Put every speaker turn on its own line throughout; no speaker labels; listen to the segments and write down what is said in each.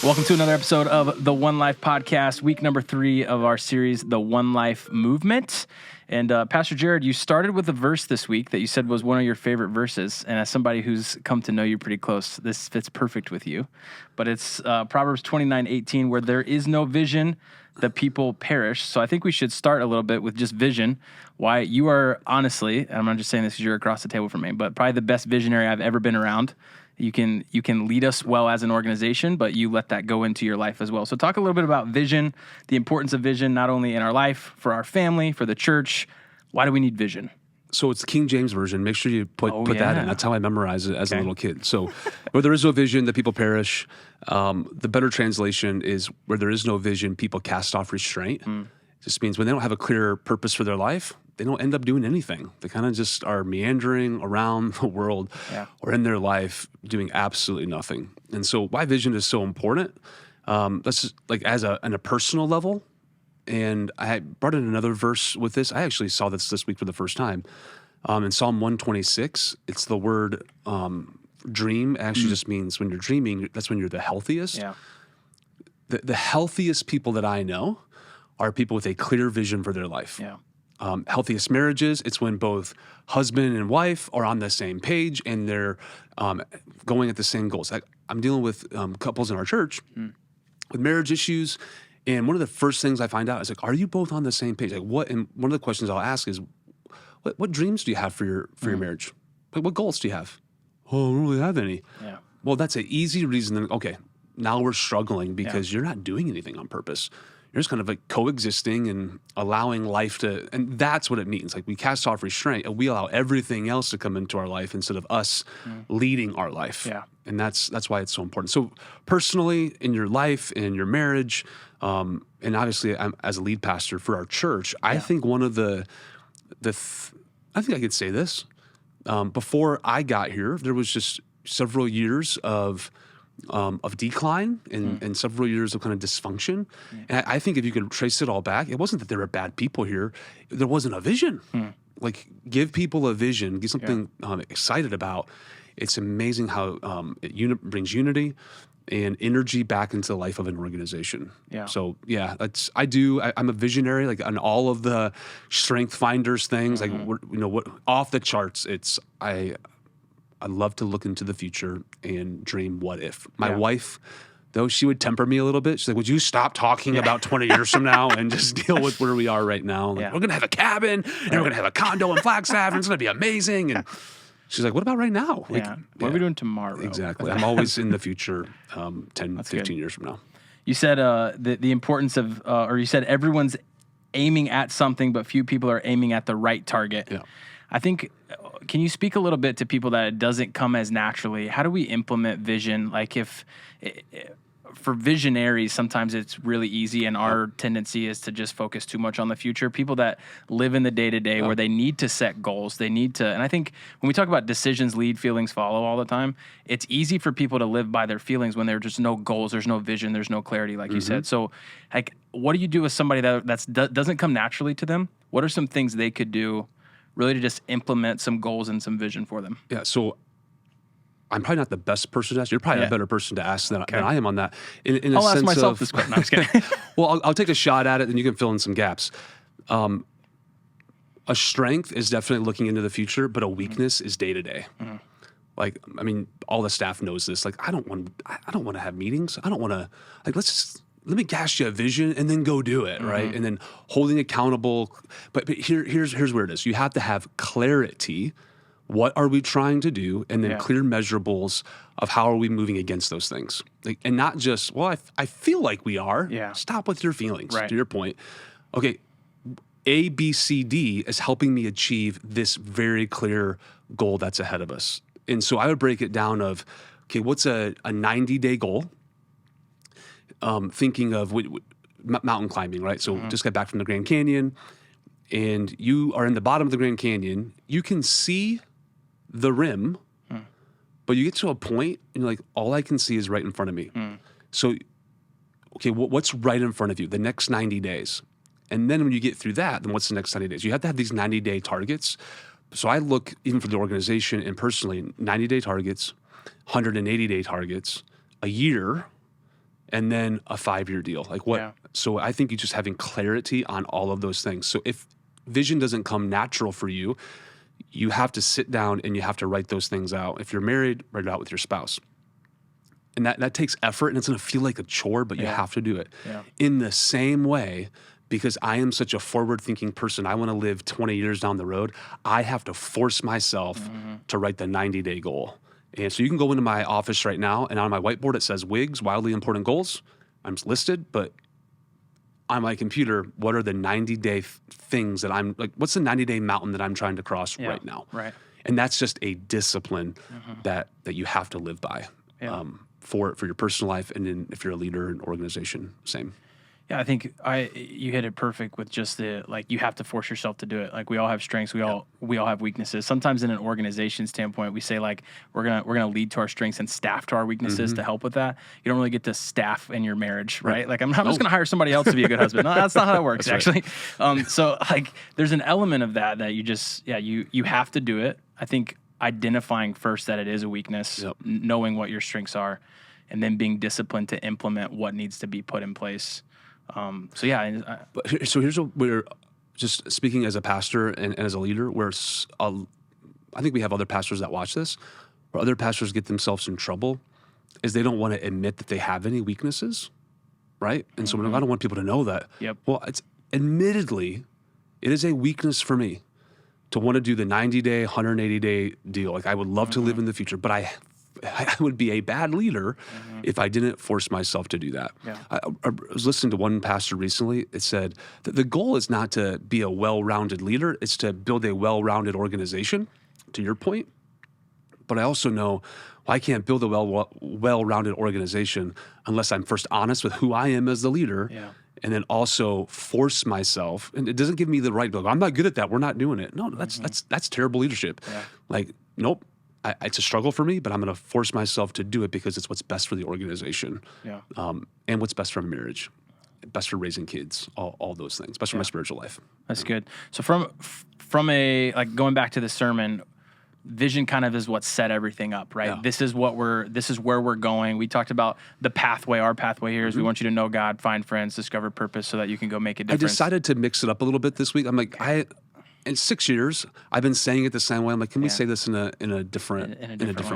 Welcome to another episode of the One Life Podcast, week number 3 of our series, The One Life Movement. And Pastor Jared, you started with a verse this week that you said was one of your favorite verses. And as somebody who's come to know you pretty close, this fits perfect with you. But it's Proverbs 29:18, where there is no vision, the people perish. So I think we should start a little bit with just vision. Why you are honestly, and I'm not just saying this because you're across the table from me, but probably the best visionary I've ever been around. You can lead us well as an organization, but you let that go into your life as well. So talk a little bit about vision, the importance of vision, not only in our life, for our family, for the church. Why do we need vision?
So it's the King James Version. Make sure you put that in. That's how I memorized it as a little kid. So where there is no vision, the people perish. The better translation is where there is no vision, people cast off restraint. It just means when they don't have a clear purpose for their life, they don't end up doing anything. They kind of just are meandering around the world or in their life doing absolutely nothing. And so why vision is so important, that's just like on a personal level. And I brought in another verse with this. I actually saw this week for the first time. In Psalm 126, it's the word dream. Actually just means when you're dreaming, that's when you're the healthiest. Yeah. The healthiest people that I know are people with a clear vision for their life. Yeah. Healthiest marriages, it's when both husband and wife are on the same page and they're going at the same goals. I'm dealing with couples in our church with marriage issues, and one of the first things I find out is like, are you both on the same page? Like, what? And one of the questions I'll ask is, what dreams do you have for your marriage? Like, what goals do you have? Oh, I don't really have any. Yeah. Well, that's an easy reason. Okay, now we're struggling because you're not doing anything on purpose. You're just kind of like coexisting and allowing life to, and that's what it means. Like we cast off restraint and we allow everything else to come into our life instead of us leading our life. Yeah. And that's why it's so important. So personally, in your life, in your marriage, and obviously as a lead pastor for our church, I think one of I think I could say this, before I got here, there was just several years of decline and several years of kind of dysfunction. And I think if you could trace it all back, it wasn't that there were bad people here. There wasn't a vision. Like give people a vision, give something excited about. It's amazing how it brings unity and energy back into the life of an organization. Yeah. So I'm a visionary, like on all of the Strength Finders things, like what off the charts. I love to look into the future and dream what if. My wife, though, she would temper me a little bit. She's like, would you stop talking about 20 years from now and just deal with where we are right now? Like, we're going to have a cabin and we're going to have a condo in Flagstaff and it's going to be amazing. And she's like, what about right now? Like,
what are we doing tomorrow?
Exactly. I'm always in the future 10, 15 years from now.
You said the importance of, or you said everyone's aiming at something, but few people are aiming at the right target. Yeah. I think, can you speak a little bit to people that it doesn't come as naturally? How do we implement vision? Like for visionaries, sometimes it's really easy and our tendency is to just focus too much on the future. People that live in the day-to-day where they need to set goals, they need to, and I think when we talk about decisions lead, feelings follow all the time, it's easy for people to live by their feelings when there's just no goals, there's no vision, there's no clarity, like you said. So like, what do you do with somebody that doesn't come naturally to them? What are some things they could do really to just implement some goals and some vision for them?
Yeah, so I'm probably not the best person to ask. You're probably a better person to ask than I am on that.
I'll ask myself this question. No, I'm just kidding.
Well, I'll take a shot at it, and you can fill in some gaps. A strength is definitely looking into the future, but a weakness is day to day. Like, I mean, all the staff knows this. Like, I don't want to have meetings. I don't want to, like, let me cast you a vision and then go do it, right? And then holding accountable. But here's where it is. You have to have clarity. What are we trying to do? And then clear measurables of how are we moving against those things. Like, and not just, well, I feel like we are. Yeah. Stop with your feelings, to your point. Okay, A, B, C, D is helping me achieve this very clear goal that's ahead of us. And so I would break it down of, okay, what's a 90-day goal? Thinking of mountain climbing, right? So just got back from the Grand Canyon and you are in the bottom of the Grand Canyon. You can see the rim, but you get to a point and you're like, all I can see is right in front of me. So, okay, what's right in front of you? The next 90 days. And then when you get through that, then what's the next 90 days? You have to have these 90-day targets. So I look, even for the organization and personally, 90-day targets, 180-day targets, a year, and then a 5-year deal. Like what?
Yeah.
So I think you just having clarity on all of those things. So if vision doesn't come natural for you, you have to sit down and you have to write those things out. If you're married, write it out with your spouse. And that takes effort, and it's going to feel like a chore, but you have to do it.
Yeah.
In the same way, because I am such a forward-thinking person, I want to live 20 years down the road, I have to force myself to write the 90-day goal. And so you can go into my office right now, and on my whiteboard it says WIGS, Wildly Important Goals. I'm listed, but on my computer, what are the 90-day things that I'm, like, what's the 90-day mountain that I'm trying to cross right now?
Right.
And that's just a discipline that you have to live by.
Yeah.
For your personal life, and then if you're a leader in an organization, same.
Yeah, I think you hit it perfect with just the, like, you have to force yourself to do it. Like, we all have strengths, we all have weaknesses. Sometimes in an organization standpoint, we say, like, we're gonna lead to our strengths and staff to our weaknesses to help with that. You don't really get to staff in your marriage, right? Like, I'm just gonna hire somebody else to be a good husband. No, that's not how that works, actually. So like, there's an element of that you just you have to do it. I think identifying first that it is a weakness, knowing what your strengths are, and then being disciplined to implement what needs to be put in place. So here's what we're just speaking as a pastor and as a leader, where I think we have other pastors that watch this, where other pastors get themselves in trouble is they don't want to admit that they have any weaknesses, right? And so I don't want people to know that. Well, it's admittedly, it is a weakness for me to want to do the 90-day, 180-day deal. Like, I would love to live in the future, but I would be a bad leader if I didn't force myself to do that. I was listening to one pastor recently. It said that the goal is not to be a well-rounded leader. It's to build a well-rounded organization, to your point. But I also know I can't build a well-rounded organization unless I'm first honest with who I am as the leader, and then also force myself. And it doesn't give me the right to go, I'm not good at that, we're not doing it. No, that's terrible leadership. Like, nope. It's a struggle for me, but I'm going to force myself to do it because it's what's best for the organization, and what's best for marriage, best for raising kids, all those things, best for my spiritual life. That's good. So from a, like, going back to the sermon, vision kind of is what set everything up, right? This is where we're going. We talked about the pathway. Our pathway here is we want you to know God, find friends, discover purpose, so that you can go make a difference.
I decided to mix it up a little bit this week. I'm like, in 6 years, I've been saying it the same way. I'm like, can we say this in a different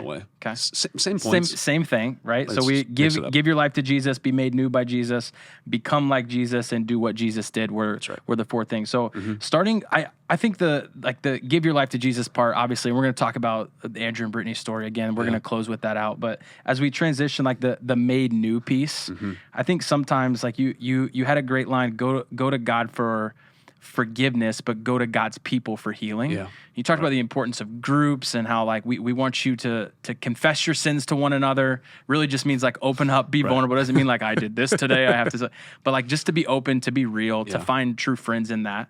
way?
Okay.
Same points.
Same thing, right? So we give your life to Jesus, be made new by Jesus, become like Jesus, and do what Jesus did. Were the 4 things. So starting, I think the give your life to Jesus part, obviously, we're going to talk about Andrew and Brittany's story again. We're going to close with that out. But as we transition, like the made new piece, I think sometimes, like, you had a great line, go to God for forgiveness, but go to God's people for healing. You talked about the importance of groups and how, like, we want you to confess your sins to one another. Really just means, like, open up, be vulnerable. It doesn't mean like I did this today, I have to, but, like, just to be open, to be real, to find true friends in that.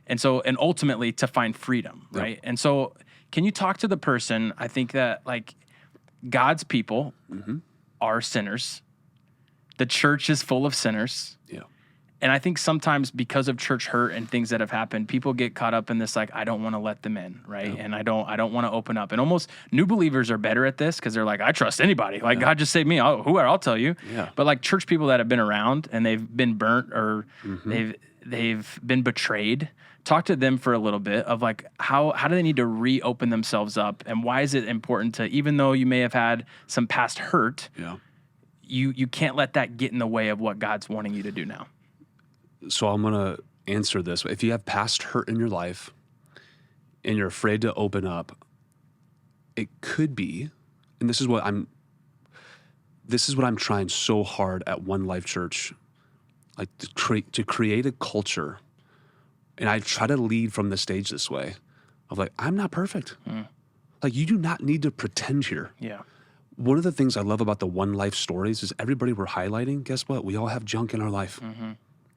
And ultimately to find freedom, right? And so can you talk to the person? I think that, like, God's people are sinners. The church is full of sinners. And I think sometimes because of church hurt and things that have happened, people get caught up in this, like, I don't want to let them in, right? And I don't want to open up. And almost new believers are better at this because they're like, I trust anybody. Like, God just saved me. I'll tell you. But, like, church people that have been around and they've been burnt or they've been betrayed, talk to them for a little bit of, like, how do they need to reopen themselves up, and why is it important to, even though you may have had some past hurt, you can't let that get in the way of what God's wanting you to do now.
So I'm going to answer this. If you have past hurt in your life and you're afraid to open up, it could be, and this is what I'm trying so hard at One Life Church, like, to create a culture. And I try to lead from the stage this way of, like, I'm not perfect. Like, you do not need to pretend here. One of the things I love about the One Life stories is everybody we're highlighting, guess what? We all have junk in our life.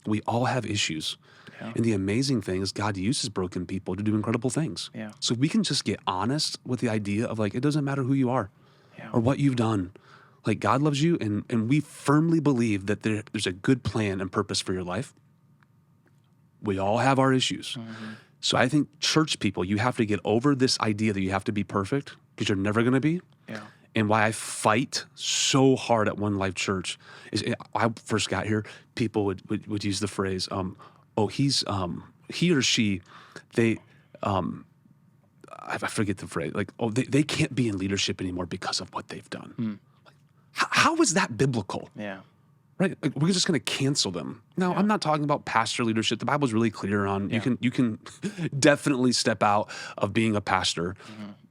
We all have issues. And the amazing thing is God uses broken people to do incredible things. So we can just get honest with the idea of, like, it doesn't matter who you are or what you've done. Like, God loves you, and we firmly believe that there's a good plan and purpose for your life. We all have our issues. So I think church people, you have to get over this idea that you have to be perfect, because you're never going to be. And why I fight so hard at One Life Church is I first got here, people would use the phrase, he or she, I forget the phrase, like, they can't be in leadership anymore because of what they've done. How is that biblical?
Yeah.
Right? Like, we're just going to cancel them. Now, I'm not talking about pastor leadership. The Bible's really clear on you can definitely step out of being a pastor,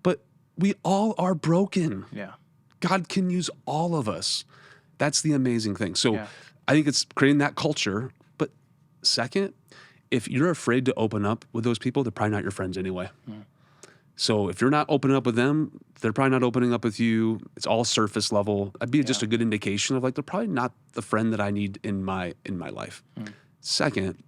but we all are broken.
Yeah.
God can use all of us. That's the amazing thing. So I think it's creating that culture. But second, if you're afraid to open up with those people, they're probably not your friends anyway. So if you're not opening up with them, they're probably not opening up with you. It's all surface level. That'd be just a good indication of like, they're probably not the friend that I need in my life. Second,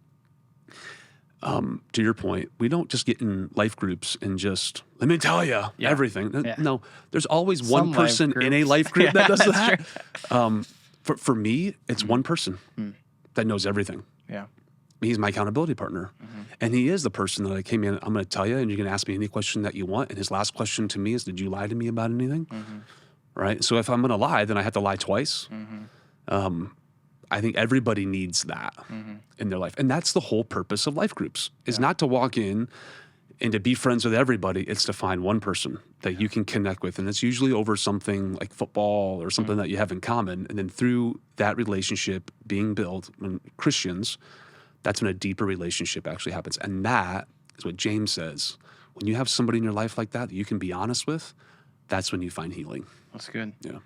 to your point, we don't just get in life groups and just, let me tell you everything. No, there's always one person in a life group that does that. For me, it's one person that knows everything.
Yeah.
He's my accountability partner. And he is the person that I came in, I'm going to tell you, and you can ask me any question that you want. And his last question to me is, did you lie to me about anything? Right? So if I'm going to lie, then I have to lie twice. I think everybody needs that in their life. And that's the whole purpose of life groups, is not to walk in and to be friends with everybody. It's to find one person that you can connect with. And it's usually over something like football or something that you have in common. And then through that relationship being built, when Christians, that's when a deeper relationship actually happens. And that is what James says. When you have somebody in your life like that you can be honest with, that's when you find healing.
That's good.
Yeah.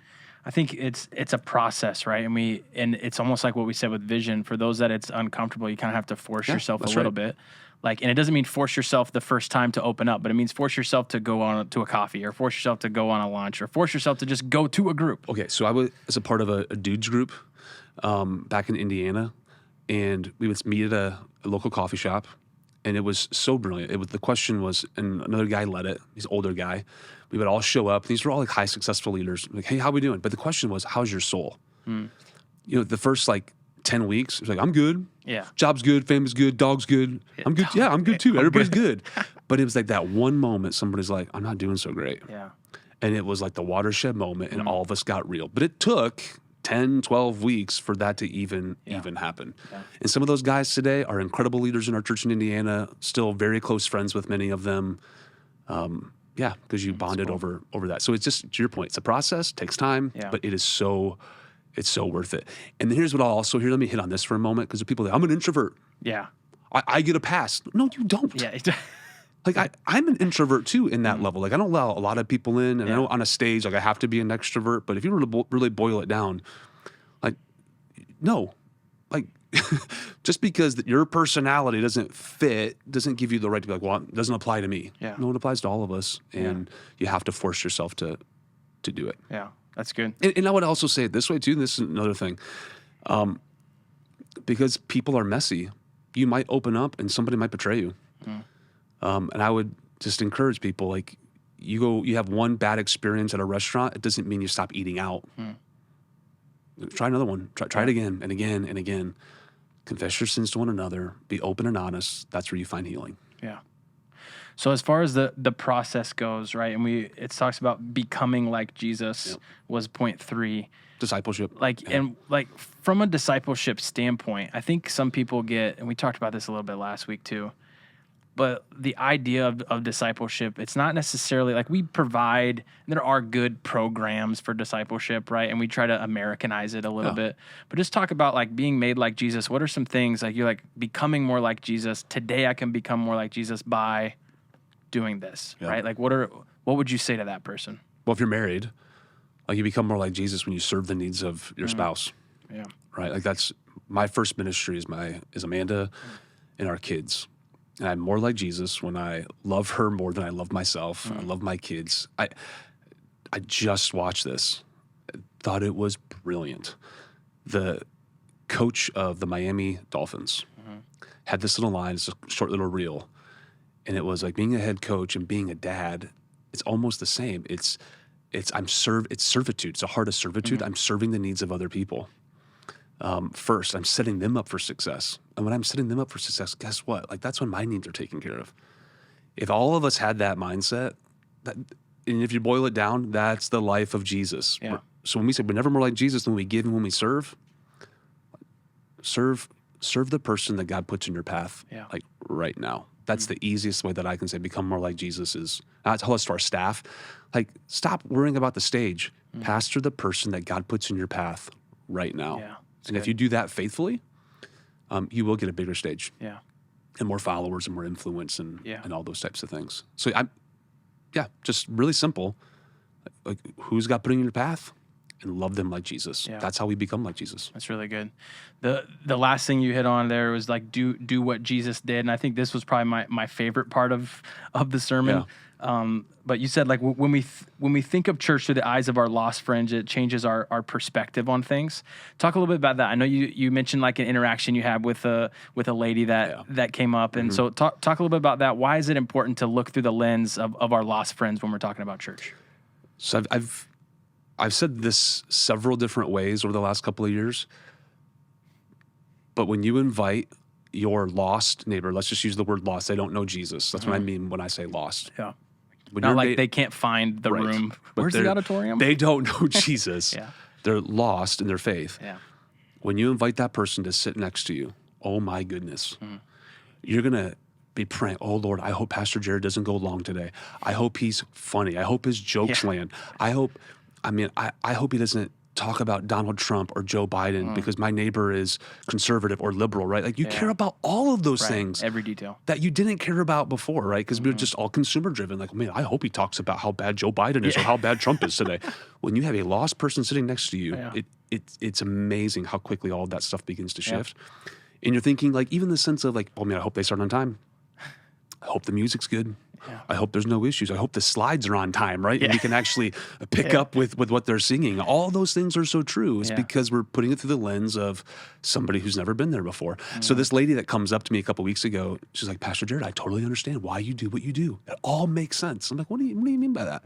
I think it's a process, right? And it's almost like what we said with vision. For those that it's uncomfortable, you kind of have to force yourself a little bit. Like, and it doesn't mean force yourself the first time to open up, but it means force yourself to go on to a coffee, or force yourself to go on a lunch, or force yourself to just go to a group. Okay,
so I was as a part of a dudes group back in Indiana, and we would meet at a local coffee shop, and it was so brilliant. The question was, and another guy led it. He's an older guy. We would all show up. These were all like high successful leaders. Like, hey, how we doing? But the question was, how's your soul? You know, the first like 10 weeks, it was like, I'm good.
Yeah.
Job's good. Family's good. Dog's good. I'm good. Yeah, I'm good too. Everybody's good. But it was like that one moment, somebody's like, I'm not doing so great.
Yeah.
And it was like the watershed moment, and all of us got real. But it took 10, 12 weeks for that to even happen. Yeah. And some of those guys today are incredible leaders in our church in Indiana, still very close friends with many of them. Because you bonded over that. So it's just, to your point, it's a process, takes time, but it's so worth it. And then here's what I'll also hear. Let me hit on this for a moment, because people say, I'm an introvert.
Yeah.
I get a pass. No, you don't.
Yeah.
Like I'm an introvert too in that level. Like I don't allow a lot of people in, and I know on a stage, like I have to be an extrovert, but if you really boil it down, like, no, like just because your personality doesn't fit doesn't give you the right to be like, well, it doesn't apply to me.
Yeah.
No, it applies to all of us, and you have to force yourself to do it.
Yeah, that's good.
And I would also say it this way too. And this is another thing, because people are messy. You might open up, and somebody might betray you. And I would just encourage people, like, you have one bad experience at a restaurant, it doesn't mean you stop eating out. Try another one. Try it again and again and again. Confess your sins to one another. Be open and honest. That's where you find healing.
Yeah. So as far as the process goes, right, and it talks about becoming like Jesus was point 3.
Discipleship.
And from a discipleship standpoint, I think some people get, and we talked about this a little bit last week too, but the idea of discipleship, it's not necessarily like we provide, there are good programs for discipleship, right? And we try to Americanize it a little bit. But just talk about like being made like Jesus. What are some things like you're like becoming more like Jesus? Today I can become more like Jesus by doing this, right? Like what would you say to that person?
Well, if you're married, like you become more like Jesus when you serve the needs of your spouse.
Yeah.
Right? Like that's my first ministry is Amanda and our kids. And I'm more like Jesus when I love her more than I love myself. I love my kids. I just watched this. I thought it was brilliant. The coach of the Miami Dolphins had this little line. It's a short little reel. And it was like being a head coach and being a dad, it's almost the same. It's servitude. It's a heart of servitude. I'm serving the needs of other people. First, I'm setting them up for success. And when I'm setting them up for success, guess what? Like that's when my needs are taken care of. If all of us had that mindset, that And if you boil it down, that's the life of Jesus.
Yeah.
So when we say we're never more like Jesus than we give and when we serve the person that God puts in your path, like right now. That's the easiest way that I can say become more like Jesus is. I tell us to our staff, like, stop worrying about the stage. Pastor the person that God puts in your path right now.
Yeah,
and if you do that faithfully, you will get a bigger stage.
Yeah.
And more followers and more influence and all those types of things. So just really simple. Like, who's God putting in your path? And love them like Jesus.
Yeah.
That's how we become like Jesus.
That's really good. The last thing you hit on there was like do what Jesus did, and I think this was probably my favorite part of the sermon. But you said like when we think of church through the eyes of our lost friends, it changes our perspective on things. Talk a little bit about that. I know you mentioned like an interaction you had with a lady that came up, and so talk a little bit about that. Why is it important to look through the lens of our lost friends when we're talking about church?
So I've said this several different ways over the last couple of years, but when you invite your lost neighbor, let's just use the word lost. They don't know Jesus. That's what I mean when I say lost.
Yeah.
When
Not like they can't find the room. Where's the auditorium?
They don't know Jesus.
Yeah.
They're lost in their faith.
Yeah.
When you invite that person to sit next to you, oh my goodness, you're going to be praying, oh Lord, I hope Pastor Jared doesn't go long today. I hope he's funny. I hope his jokes land. I hope he doesn't talk about Donald Trump or Joe Biden because my neighbor is conservative or liberal, right? Like you care about all of those things.
Every detail.
That you didn't care about before, right? Because we're just all consumer driven. Like, man, I hope he talks about how bad Joe Biden is or how bad Trump is today. When you have a lost person sitting next to you, it's amazing how quickly all of that stuff begins to shift. And you're thinking like, even the sense of like, oh man, I hope they start on time. I hope the music's good. Yeah. I hope there's no issues. I hope the slides are on time, right? And we can actually pick up with what they're singing. All those things are so true. It's because we're putting it through the lens of somebody who's never been there before. So this lady that comes up to me a couple weeks ago, she's like, Pastor Jared, I totally understand why you do what you do. It all makes sense. I'm like, what do you mean by that?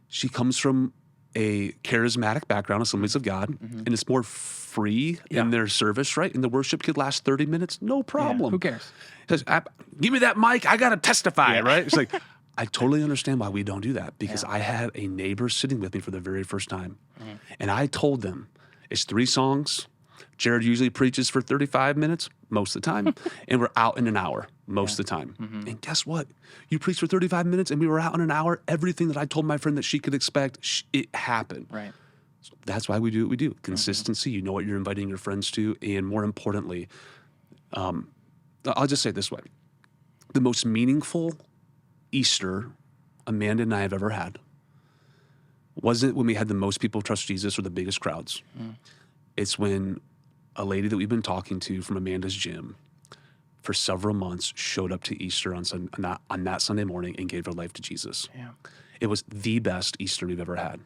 She comes from a charismatic background, Assemblies of God, and it's more free in their service, right? And the worship could last 30 minutes, no problem.
Who cares?
He says, give me that mic, I got to testify, right? It's like, I totally understand why we don't do that because I had a neighbor sitting with me for the very first time. And I told them, it's 3 songs. Jared usually preaches for 35 minutes most of the time, and we're out in an hour most of the time. And guess what? You preached for 35 minutes, and we were out in an hour. Everything that I told my friend that she could expect, it happened.
Right.
So that's why we do what we do. Consistency. You know what you're inviting your friends to, and more importantly, I'll just say it this way. The most meaningful Easter Amanda and I have ever had wasn't when we had the most people trust Jesus or the biggest crowds. It's when a lady that we've been talking to from Amanda's gym for several months showed up to Easter on that Sunday morning and gave her life to Jesus. Yeah. It was the best Easter we've ever had.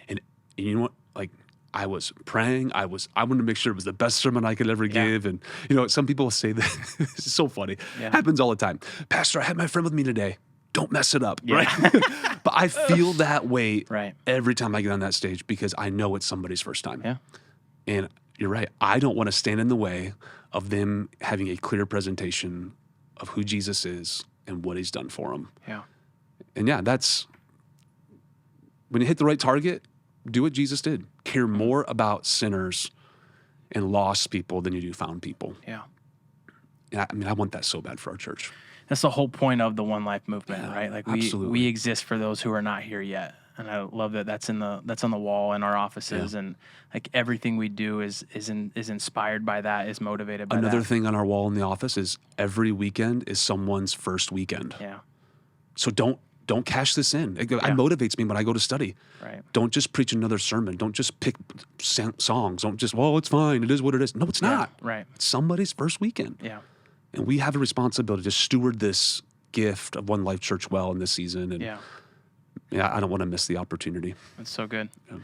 And you know what? Like, I was praying. I wanted to make sure it was the best sermon I could ever give. And, some people say that. It's so funny. Happens all the time. Pastor, I had my friend with me today. Don't mess it up, right? But I feel that way every time I get on that stage because I know it's somebody's first time. Yeah. And you're right. I don't want to stand in the way of them having a clear presentation of who Jesus is and what he's done for them. Yeah. And that's when you hit the right target, do what Jesus did. Care more about sinners and lost people than you do found people. Yeah. And I want that so bad for our church.
That's the whole point of the One Life movement, right? Like we exist for those who are not here yet. And I love that that's on the wall in our offices, and like everything we do is inspired by that, is motivated by that.
Another thing on our wall in the office is every weekend is someone's first weekend. Yeah. So don't cash this in. It motivates me when I go to study. Right. Don't just preach another sermon. Don't just pick songs. Don't just, it's fine. It is what it is. No, it's not. Right. It's somebody's first weekend. Yeah. And we have a responsibility to steward this gift of One Life Church well in this season. And I don't want to miss the opportunity.
That's so good. Yeah.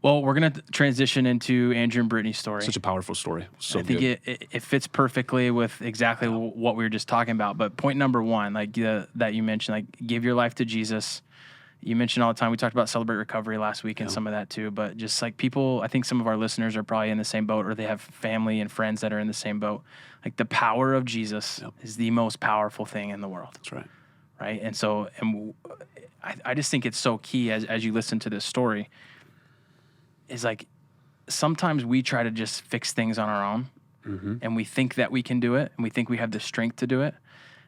Well, we're going to transition into Andrew and Brittany's story.
Such a powerful story. So
I think it fits perfectly with exactly what we were just talking about. But point number one, like that you mentioned, like give your life to Jesus. You mentioned all the time. We talked about Celebrate Recovery last week and some of that too. But just like people, I think some of our listeners are probably in the same boat, or they have family and friends that are in the same boat. Like the power of Jesus is the most powerful thing in the world.
That's right.
right? And so, I just think it's so key as you listen to this story, is like, sometimes we try to just fix things on our own, and we think that we can do it, and we think we have the strength to do it.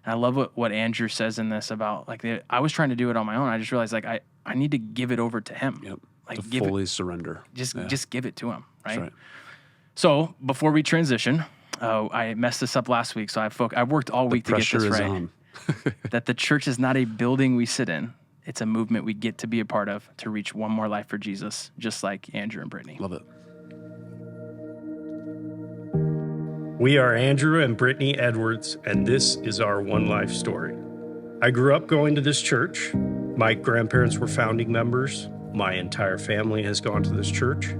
And I love what Andrew says in this about, like, I was trying to do it on my own. I just realized, like, I need to give it over to him.
Yep.
Like,
to fully surrender.
Just give it to him, right?
That's right.
So before we transition, I messed this up last week, so I've worked all week to get this right.
On.
That the church is not a building we sit in. It's a movement we get to be a part of to reach one more life for Jesus, just like Andrew and Brittany.
Love it.
We are Andrew and Brittany Edwards, and this is our One Life story. I grew up going to this church. My grandparents were founding members. My entire family has gone to this church.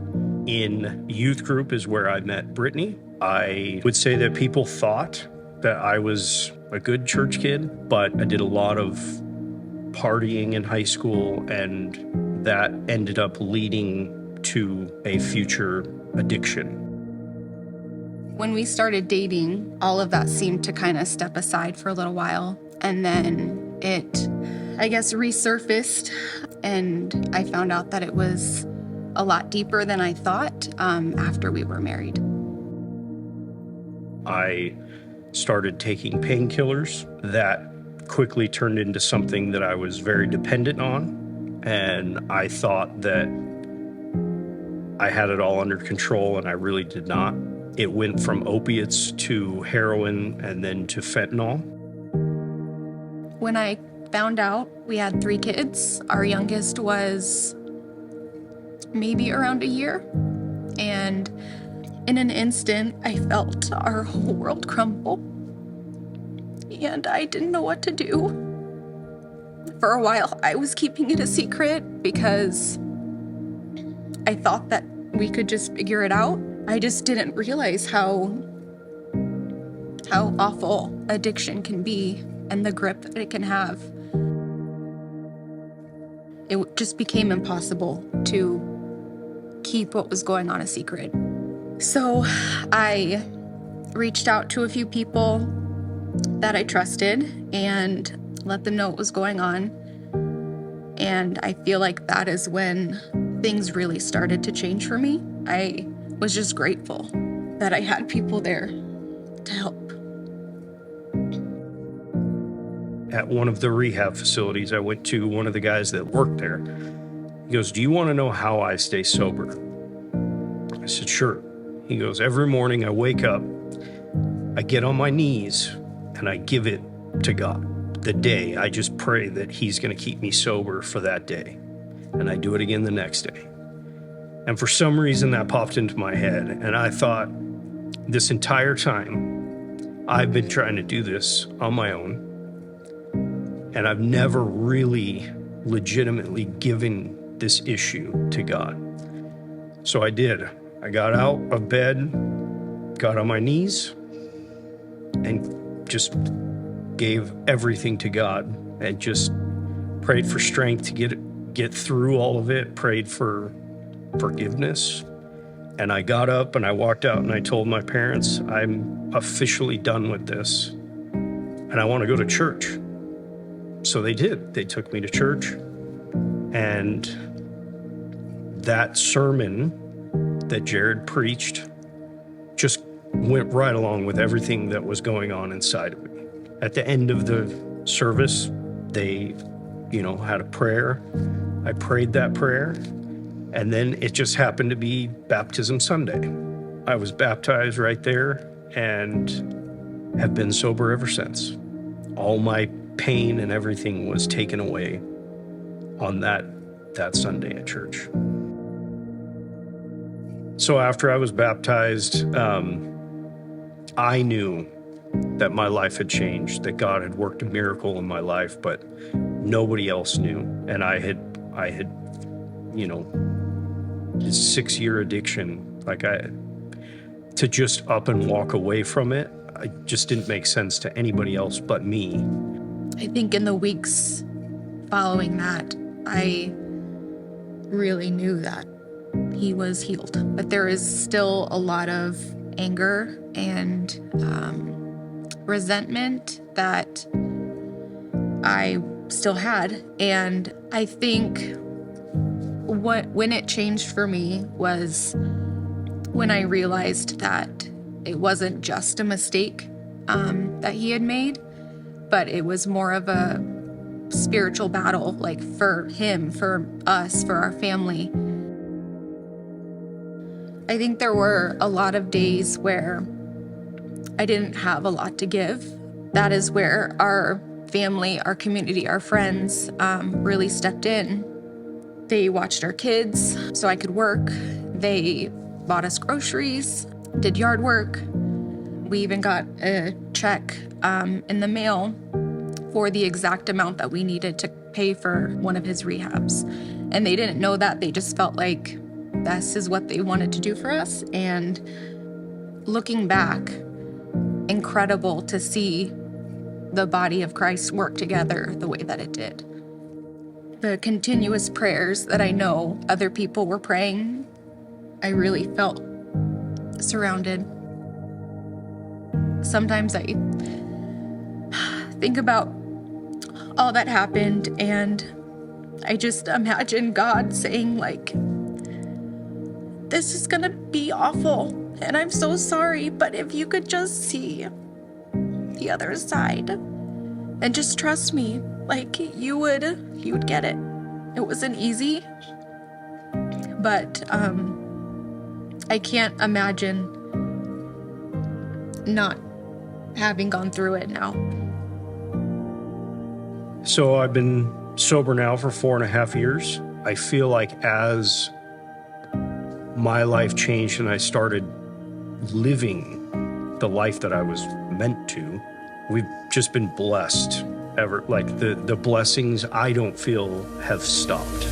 In youth group is where I met Brittany. I would say that people thought that I was a good church kid, but I did a lot of partying in high school, and that ended up leading to a future addiction.
When we started dating, all of that seemed to kind of step aside for a little while. And then it, I guess, resurfaced. And I found out that it was a lot deeper than I thought after we were married.
I started taking painkillers that quickly turned into something that I was very dependent on. And I thought that I had it all under control, and I really did not. It went from opiates to heroin and then to fentanyl.
When I found out we had 3 kids, our youngest was maybe around a year. And in an instant, I felt our whole world crumble. And I didn't know what to do. For a while, I was keeping it a secret because I thought that we could just figure it out. I just didn't realize how awful addiction can be and the grip that it can have. It just became impossible to keep what was going on a secret. So I reached out to a few people that I trusted and let them know what was going on. And I feel like that is when things really started to change for me. I was just grateful that I had people there to help.
At one of the rehab facilities, I went to one of the guys that worked there. He goes, "Do you want to know how I stay sober?" I said, "Sure." He goes, "Every morning I wake up, I get on my knees and I give it to God. The day, I just pray that he's going to keep me sober for that day. And I do it again the next day." And for some reason that popped into my head, and I thought, this entire time, I've been trying to do this on my own, and I've never really legitimately given this issue to God. So I did. I got out of bed, got on my knees, and just gave everything to God, and just prayed for strength to get through all of it, prayed for forgiveness. And I got up and I walked out and I told my parents, "I'm officially done with this and I want to go to church." So they did. They took me to church, and that sermon that Jared preached just went right along with everything that was going on inside of me. At the end of the service, they, had a prayer. I prayed that prayer. And then it just happened to be Baptism Sunday. I was baptized right there and have been sober ever since. All my pain and everything was taken away on that Sunday at church. So after I was baptized, I knew that my life had changed, that God had worked a miracle in my life, but nobody else knew. And I had this 6-year addiction, to just up and walk away from it, it just didn't make sense to anybody else but me.
I think in the weeks following that, I really knew that he was healed. But there is still a lot of anger and resentment that I still had. And I think when it changed for me was when I realized that it wasn't just a mistake that he had made, but it was more of a spiritual battle, like for him, for us, for our family. I think there were a lot of days where I didn't have a lot to give. That is where our family, our community, our friends really stepped in. They watched our kids so I could work. They bought us groceries, did yard work. We even got a check in the mail for the exact amount that we needed to pay for one of his rehabs. And they didn't know that. They just felt like this is what they wanted to do for us. And looking back, incredible to see the body of Christ work together the way that it did. The continuous prayers that I know other people were praying, I really felt surrounded. Sometimes I think about all that happened, and I just imagine God saying, like, this is gonna be awful, and I'm so sorry, but if you could just see the other side and just trust me, like, you would get it. It wasn't easy, but I can't imagine not having gone through it now.
So I've been sober now for 4.5 years. I feel like as my life changed and I started living the life that I was meant to, we've just been blessed ever. Like the blessings I don't feel have stopped.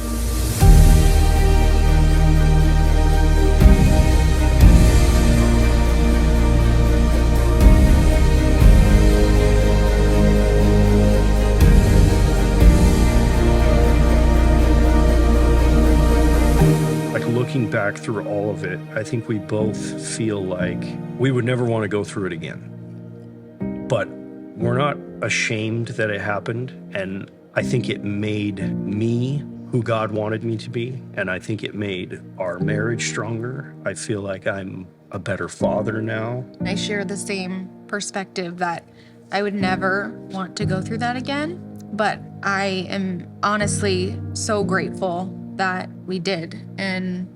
Looking back through all of it, I think we both feel like we would never want to go through it again. But we're not ashamed that it happened, and I think it made me who God wanted me to be, and I think it made our marriage stronger. I feel like I'm a better father now.
I share the same perspective that I would never want to go through that again, but I am honestly so grateful that we did, and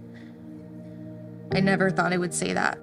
I never thought I would say that.